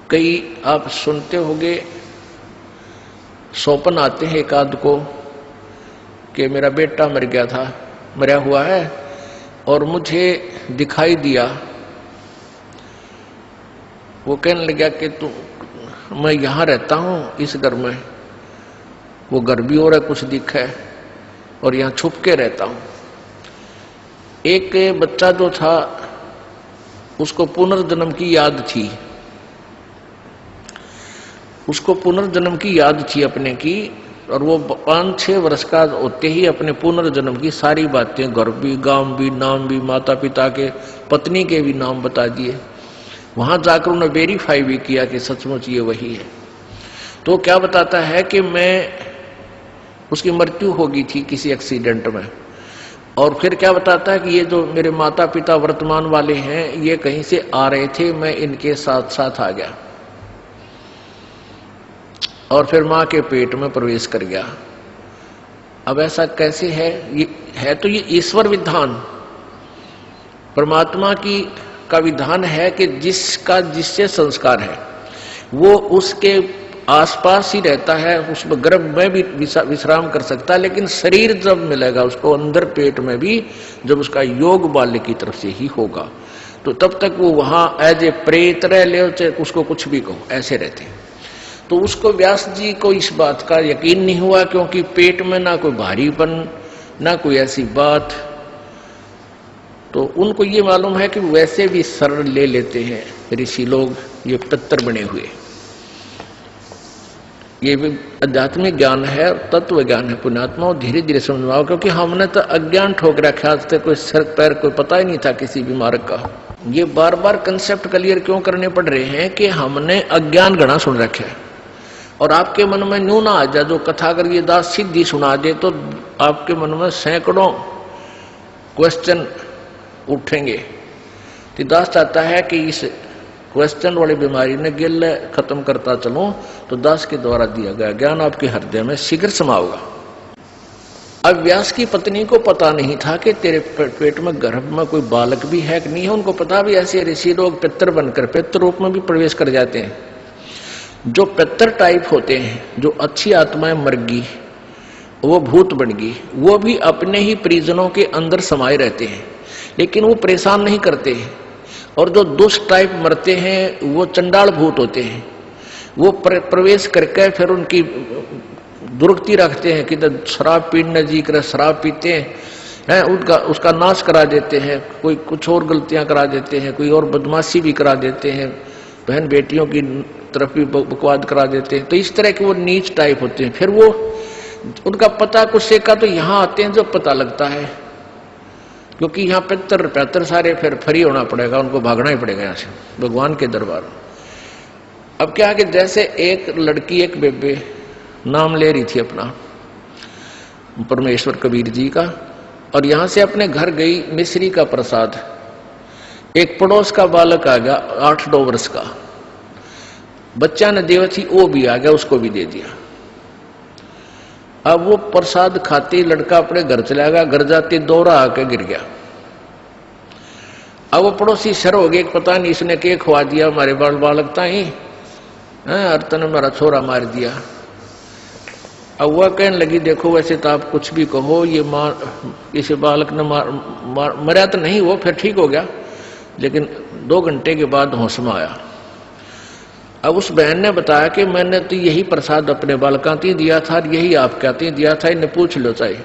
कई आप सुनते होंगे, सौपन आते हैं एक आध को कि मेरा बेटा मर गया था, मरा हुआ है और मुझे दिखाई दिया। वो कहने लगा कि मैं यहां रहता हूं इस घर में, वो घर भी हो रहा है कुछ दिखा है और यहां छुप के रहता हूं। एक बच्चा जो था उसको पुनर्जन्म की याद थी, उसको पुनर्जन्म की याद थी अपने की, और वो 5-6 वर्ष का होते ही अपने पुनर्जन्म की सारी बातें, घर भी, गांव भी, नाम भी, माता पिता के, पत्नी के भी नाम बता दिए। वहां जाकर उन्होंने वेरीफाई भी किया कि सचमुच ये वही है। तो क्या बताता है कि उसकी मृत्यु होगी थी किसी एक्सीडेंट में, और फिर क्या बताता है कि ये जो मेरे माता पिता वर्तमान वाले हैं ये कहीं से आ रहे थे, मैं इनके साथ साथ आ गया और फिर मां के पेट में प्रवेश कर गया। अब ऐसा कैसे है? ये है तो ये ईश्वर विधान, परमात्मा का विधान है कि जिससे संस्कार है वो उसके आसपास ही रहता है, उसमें गर्भ में भी विश्राम कर सकता है, लेकिन शरीर जब मिलेगा उसको अंदर पेट में भी, जब उसका योग बाल्य की तरफ से ही होगा, तो तब तक वो वहां एज ए प्रेत रह ले, चाहे उसको कुछ भी कहो, ऐसे रहते हैं। तो उसको व्यास जी को इस बात का यकीन नहीं हुआ, क्योंकि पेट में ना कोई भारीपन ना कोई ऐसी बात, तो उनको ये मालूम है कि वैसे भी शरण ले लेते हैं ऋषि लोग, ये पितर बने हुए। ये भी आध्यात्मिक ज्ञान है, तत्व ज्ञान है पुण्यात्मा, और धीरे धीरे समझाओ, क्योंकि हमने तो अज्ञान ठोक रखा, आज तक कोई सर पैर कोई पता ही नहीं था किसी भी मार्ग का। ये बार बार कंसेप्ट क्लियर क्यों करने पड़ रहे हैं कि हमने अज्ञान गणा सुन रखे है, और आपके मन में न्यू ना आ जाए जो कथा अगर ये दास सीधी सुना दे तो आपके मन में सैकड़ों क्वेश्चन उठेंगे। तो दास चाहता है कि इस क्वेश्चन वाली बीमारी ने गिल खत्म करता चलूं, तो दास के द्वारा दिया गया ज्ञान आपके हृदय में शीघ्र समाओगा। अब व्यास की पत्नी को पता नहीं था कि तेरे पेट में गर्भ में कोई बालक भी है कि नहीं है। उनको पता भी ऐसे ऋषि लोग पितर बनकर पितर रूप में भी प्रवेश कर जाते हैं। जो पितर टाइप होते हैं, जो अच्छी आत्माएं मर गई, वो भूत बन गई, वो भी अपने ही परिजनों के अंदर समाये रहते हैं, लेकिन वो परेशान नहीं करते हैं। और जो दुष्ट टाइप मरते हैं वो चंडाल भूत होते हैं, वो प्रवेश करके फिर उनकी दुर्गति रखते हैं कि शराब पीने जी कर शराब पीते हैं, उसका नाश करा देते हैं, कोई कुछ और गलतियां करा देते हैं, कोई और बदमाशी भी करा देते हैं, बहन बेटियों की तरफ भी बकवाद करा देते हैं। तो इस तरह के वो नीच टाइप होते हैं। फिर वो उनका पता कुछ सेका तो यहाँ आते हैं जब पता लगता है, क्योंकि यहाँ पितर सारे फिर फ्री होना पड़ेगा, उनको भागना ही पड़ेगा यहाँ से भगवान के दरबार। अब क्या कि जैसे एक लड़की एक बेबे नाम ले रही थी अपना परमेश्वर कबीर जी का, और यहां से अपने घर गई मिश्री का प्रसाद, एक पड़ोस का बालक आ गया 8-9 वर्ष का, बच्चा ने देवथी वो भी आ गया, उसको भी दे दिया। अब वो प्रसाद खाते लड़का अपने घर चला गया, घर जाते दौरा आके गिर गया। अब वो पड़ोसी शर हो गए, पता नहीं इसने क्या खवा दिया हमारे बालक ताई, अर्तन ने मेरा छोरा मार दिया। अब वह कहने लगी देखो वैसे तो आप कुछ भी कहो, ये इसे बालक ने मरा तो नहीं, वो फिर ठीक हो गया, लेकिन 2 घंटे के बाद होश में आया। अब उस बहन ने बताया कि मैंने तो यही प्रसाद अपने बालका ती दिया था, यही आप कहते दिया था, इन्हें पूछ लो चाहिए,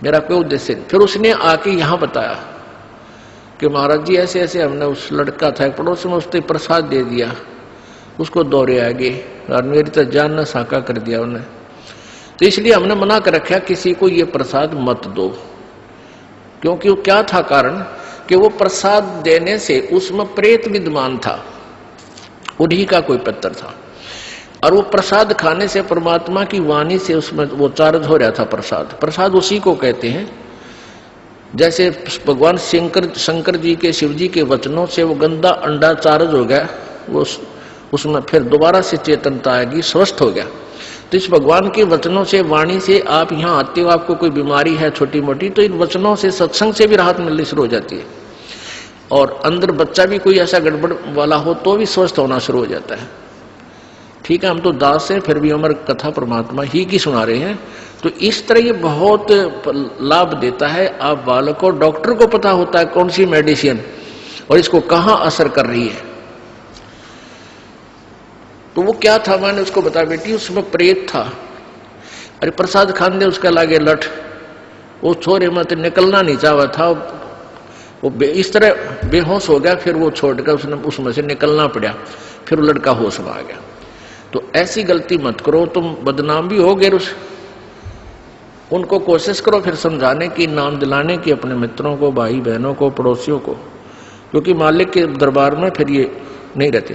मेरा कोई उद्देश्य नहीं। फिर उसने आके यहाँ बताया कि महाराज जी ऐसे ऐसे हमने उस लड़का था पड़ोस में, उसने प्रसाद दे दिया, उसको दौरे आ गए और मेरी तो जान न साका कर दिया उन्हें, तो इसलिए हमने मना कर रखा किसी को ये प्रसाद मत दो। क्योंकि वो क्या था कारण कि वो प्रसाद देने से उसमें प्रेत विद्यमान था, उन्हीं का कोई पितर था, और वो प्रसाद खाने से परमात्मा की वाणी से उसमें वो चार्ज हो रहा था। प्रसाद उसी को कहते हैं, जैसे भगवान शंकर जी के शिव जी के वचनों से वो गंदा अंडा चार्ज हो गया, वो उसमें फिर दोबारा से चेतनता आएगी, स्वस्थ हो गया। तो इस भगवान के वचनों से वाणी से आप यहाँ आते हो, आपको कोई बीमारी है छोटी मोटी, तो इन वचनों से सत्संग से भी राहत मिलनी शुरू हो जाती है। और अंदर बच्चा भी कोई ऐसा गड़बड़ वाला हो तो भी स्वस्थ होना शुरू हो जाता है। ठीक है, हम तो दास हैं, फिर भी हमारी कथा परमात्मा ही की सुना रहे हैं। तो इस तरह ये बहुत लाभ देता है। आप बालक को, डॉक्टर को पता होता है कौन सी मेडिसिन और इसको कहाँ असर कर रही है। तो वो क्या था, मैंने उसको बताया, बेटी उसमें प्रेत था। अरे प्रसाद खान दे उसका लागे लठ, वो छोरे मत निकलना नहीं चाहा था, वो इस तरह बेहोश हो गया। फिर वो छोड़कर उसने उसमें से निकलना पड़ा, फिर वो लड़का होश में आ गया। तो ऐसी गलती मत करो, तुम बदनाम भी हो गए। उनको कोशिश करो फिर समझाने की, नाम दिलाने की अपने मित्रों को, भाई बहनों को, पड़ोसियों को, क्योंकि मालिक के दरबार में फिर ये नहीं रहते।